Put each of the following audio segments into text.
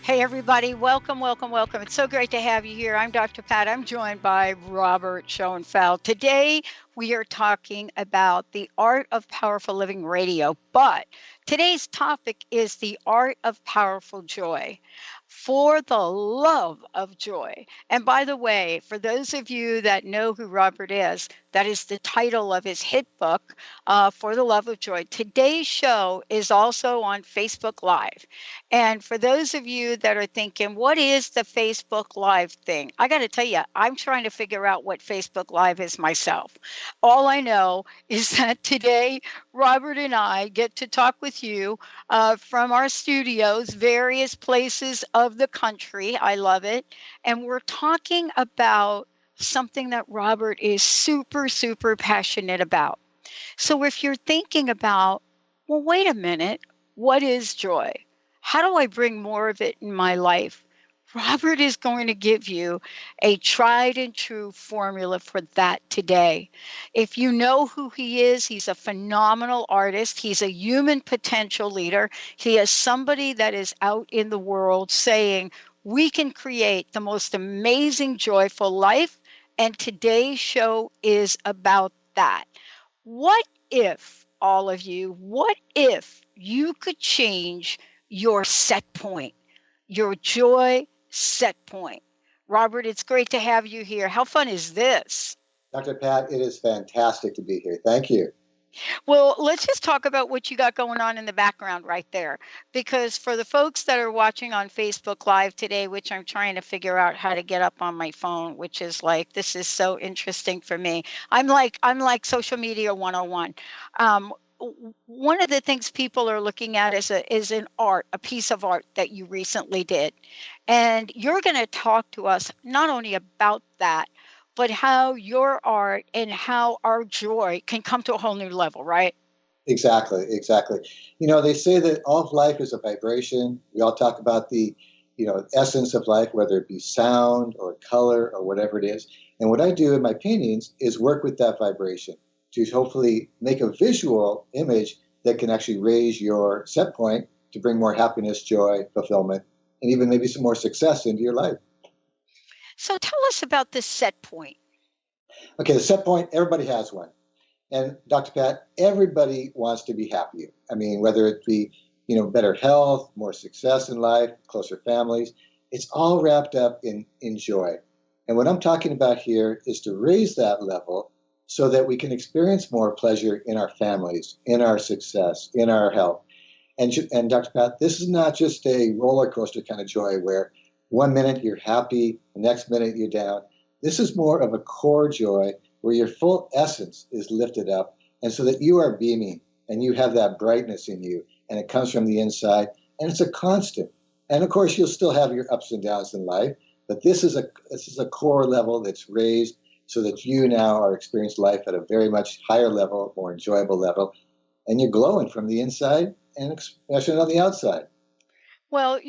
Hey, everybody. Welcome, welcome, welcome. It's so great to have you here. I'm Dr. Pat. I'm joined by Robert Schoenfeld. Today, we are talking about the art of powerful living radio, but today's topic is the art of powerful joy. For the love of joy. And by the way, for those of you that know who Robert is, that is the title of his hit book, For the Love of Joy. Today's show is also on Facebook Live. And for those of you that are thinking, what is the Facebook Live thing? I got to tell you, I'm trying to figure out what Facebook Live is myself. All I know is that today, Robert and I get to talk with you from our studios, various places of the country. I love it. And we're talking about something that Robert is super, super passionate about. So if you're thinking about, well, wait a minute, what is joy? How do I bring more of it in my life? Robert is going to give you a tried and true formula for that today. If you know who he is, he's a phenomenal artist. He's a human potential leader. He is somebody that is out in the world saying, we can create the most amazing, joyful life. And today's show is about that. What if, all of you, what if you could change your set point, your joy set point? Robert, it's great to have you here. How fun is this? Dr. Pat, it is fantastic to be here. Thank you. Well, let's just talk about what you got going on in the background right there. Because for the folks that are watching on Facebook Live today, which I'm trying to figure out how to get up on my phone, which is like, this is so interesting for me. I'm like social media 101. One of the things people are looking at is an art, a piece of art that you recently did. And you're going to talk to us not only about that, but how your art and how our joy can come to a whole new level, right? Exactly, exactly. They say that all of life is a vibration. We all talk about the, essence of life, whether it be sound or color or whatever it is. And what I do in my paintings is work with that vibration to hopefully make a visual image that can actually raise your set point to bring more happiness, joy, fulfillment, and even maybe some more success into your life. So tell us about this set point. Okay, the set point, everybody has one. And Dr. Pat, everybody wants to be happier. I mean, whether it be, better health, more success in life, closer families, it's all wrapped up in joy. And what I'm talking about here is to raise that level so that we can experience more pleasure in our families, in our success, in our health. And Dr. Pat, this is not just a roller coaster kind of joy where one minute you're happy, the next minute you're down. This is more of a core joy where your full essence is lifted up, and so that you are beaming and you have that brightness in you, and it comes from the inside, and it's a constant. And of course, you'll still have your ups and downs in life, but this is a core level that's raised so that you now are experiencing life at a very much higher level, more enjoyable level, and you're glowing from the inside and especially on the outside. Well,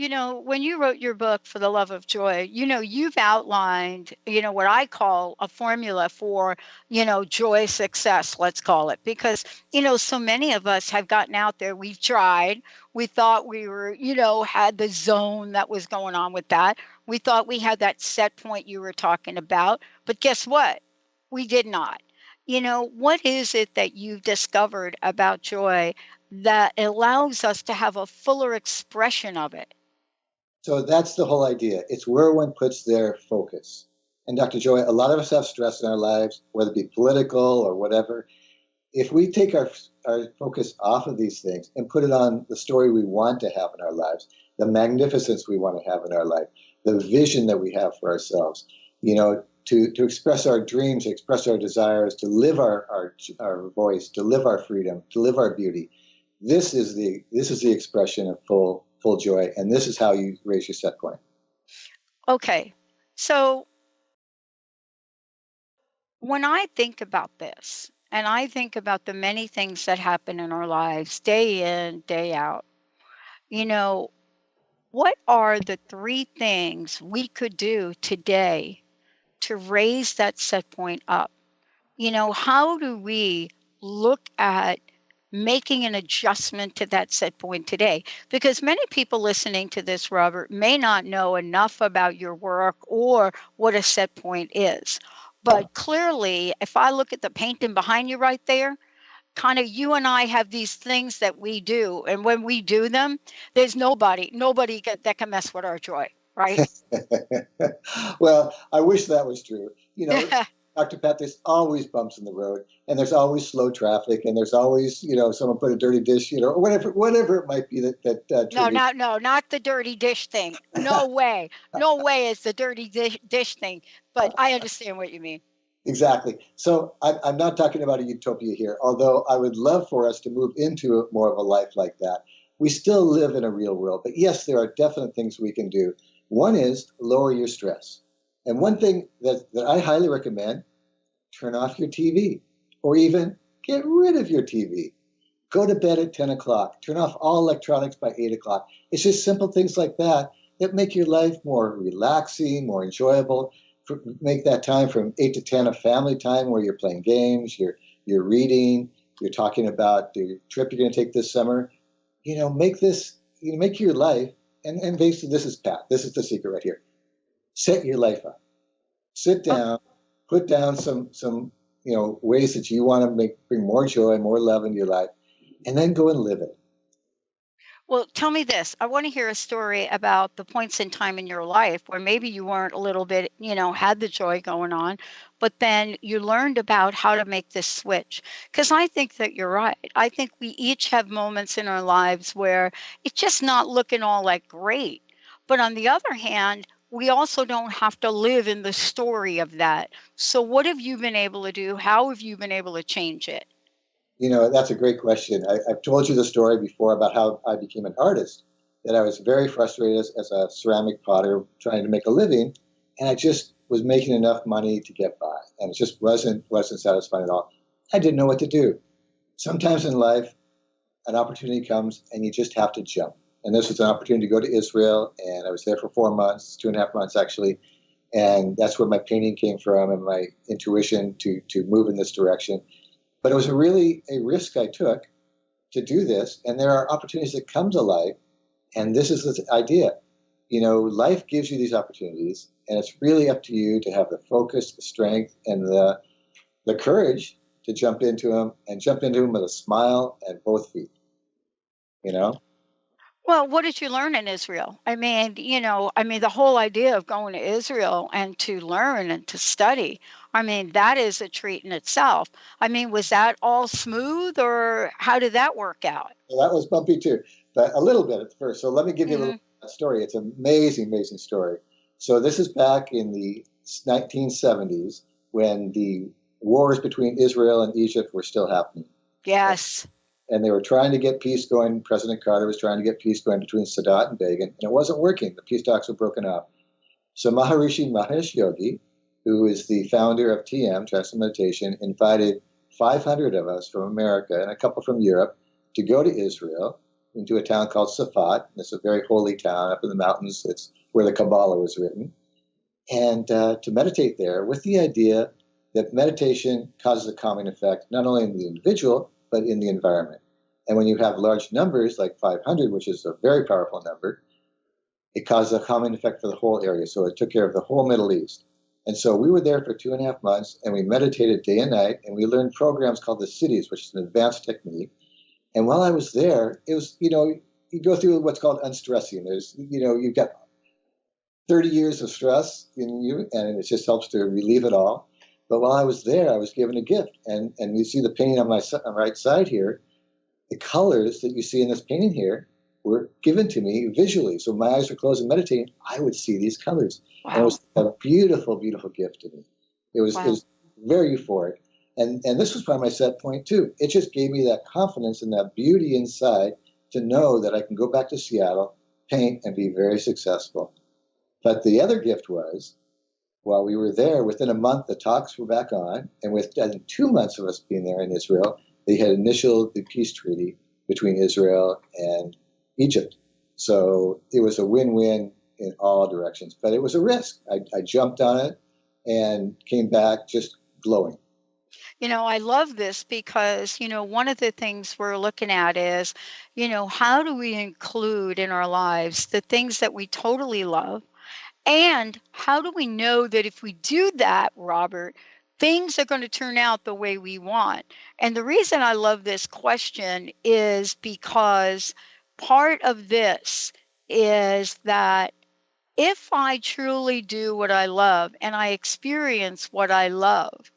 when you wrote your book, For the Love of Joy, you've outlined, what I call a formula for, joy success, let's call it. Because, so many of us have gotten out there, we've tried, we thought we were, had the zone that was going on with that. We thought we had that set point you were talking about. But guess what? We did not. What is it that you've discovered about joy that allows us to have a fuller expression of it? So that's the whole idea. It's where one puts their focus. And Dr. Joy, a lot of us have stress in our lives, whether it be political or whatever. If we take our focus off of these things and put it on the story we want to have in our lives, the magnificence we want to have in our life, the vision that we have for ourselves, to express our dreams, express our desires, to live our voice, to live our freedom, to live our beauty. This is the expression of full joy, and this is how you raise your set point. Okay. So when I think about this, and I think about the many things that happen in our lives day in, day out, you know, what are the three things we could do today to raise that set point up? How do we look at making an adjustment to that set point today. Because many people listening to this, Robert, may not know enough about your work or what a set point is. But clearly, if I look at the painting behind you right there, kind of you and I have these things that we do. And when we do them, there's nobody that can mess with our joy, right? Well, I wish that was true. Dr. Pat, there's always bumps in the road, and there's always slow traffic, and there's always, someone put a dirty dish, or whatever it might be that No, triggers. no, not the dirty dish thing. No way. No way is the dirty dish thing. But I understand what you mean. Exactly. So I'm not talking about a utopia here, although I would love for us to move into more of a life like that. We still live in a real world, but yes, there are definite things we can do. One is lower your stress. And one thing that I highly recommend, turn off your TV or even get rid of your TV. Go to bed at 10 o'clock. Turn off all electronics by 8 o'clock. It's just simple things like that that make your life more relaxing, more enjoyable. Make that time from 8 to 10 a family time where you're playing games, you're reading, you're talking about the trip you're going to take this summer. Make this, make your life, and basically this is Pat. This is the secret right here. Set your life up. Sit down, put down some ways that you want to bring more joy, more love into your life, and then go and live it. Well, tell me this. I want to hear a story about the points in time in your life where maybe you weren't a little bit, had the joy going on, but then you learned about how to make this switch. Because I think that you're right. I think we each have moments in our lives where it's just not looking all like great. But on the other hand, we also don't have to live in the story of that. So, what have you been able to do? How have you been able to change it? That's a great question. I've told you the story before about how I became an artist, that I was very frustrated as a ceramic potter trying to make a living, and I just was making enough money to get by, and it just wasn't satisfying at all. I didn't know what to do. Sometimes in life, an opportunity comes and you just have to jump. And this was an opportunity to go to Israel, and I was there for 4 months, 2.5 months actually, and that's where my painting came from and my intuition to move in this direction. But it was really a risk I took to do this. And there are opportunities that come to life. And this is the idea. Life gives you these opportunities, and it's really up to you to have the focus, the strength, and the courage to jump into them, and jump into them with a smile and both feet, you know? Well, what did you learn in Israel? The whole idea of going to Israel and to learn and to study, that is a treat in itself. Was that all smooth or how did that work out? So that was bumpy too, but a little bit at first. So let me give you a Hmm. little story. It's an amazing, amazing story. So this is back in the 1970s when the wars between Israel and Egypt were still happening. Yes. And they were trying to get peace going. President Carter was trying to get peace going between Sadat and Begin, and it wasn't working. The peace talks were broken up. So Maharishi Mahesh Yogi, who is the founder of TM, Transcendental Meditation, invited 500 of us from America and a couple from Europe to go to Israel into a town called Safat. It's a very holy town up in the mountains. It's where the Kabbalah was written. And to meditate there with the idea that meditation causes a calming effect, not only in the individual, but in the environment. And when you have large numbers like 500, which is a very powerful number, it causes a calming effect for the whole area. So it took care of the whole Middle East. And so we were there for 2.5 months, and we meditated day and night, and we learned programs called the cities, which is an advanced technique. And while I was there, it was, you go through what's called unstressing. There's, you've got 30 years of stress in you, and it just helps to relieve it all. But while I was there, I was given a gift. And you see the painting on my right side here, the colors that you see in this painting here were given to me visually. So my eyes were closed and meditating, I would see these colors. And it Wow. was a beautiful, beautiful gift to me. It Wow. was very euphoric. And this was part of my set point too. It just gave me that confidence and that beauty inside to know that I can go back to Seattle, paint, and be very successful. But the other gift was, while we were there, within a month, the talks were back on. And within 2 months of us being there in Israel, they had initialed the peace treaty between Israel and Egypt. So it was a win-win in all directions. But it was a risk. I jumped on it and came back just glowing. I love this because, one of the things we're looking at is, how do we include in our lives the things that we totally love? And how do we know that if we do that, Robert, things are going to turn out the way we want? And the reason I love this question is because part of this is that if I truly do what I love and I experience what I love,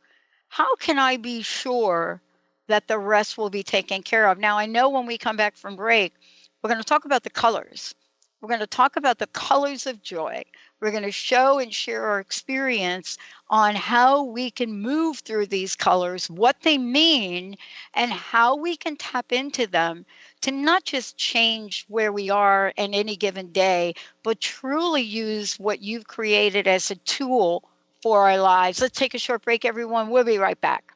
how can I be sure that the rest will be taken care of? Now, I know when we come back from break, we're going to talk about the colors. We're going to talk about the colors of joy. We're going to show and share our experience on how we can move through these colors, what they mean, and how we can tap into them to not just change where we are in any given day, but truly use what you've created as a tool for our lives. Let's take a short break, everyone. We'll be right back.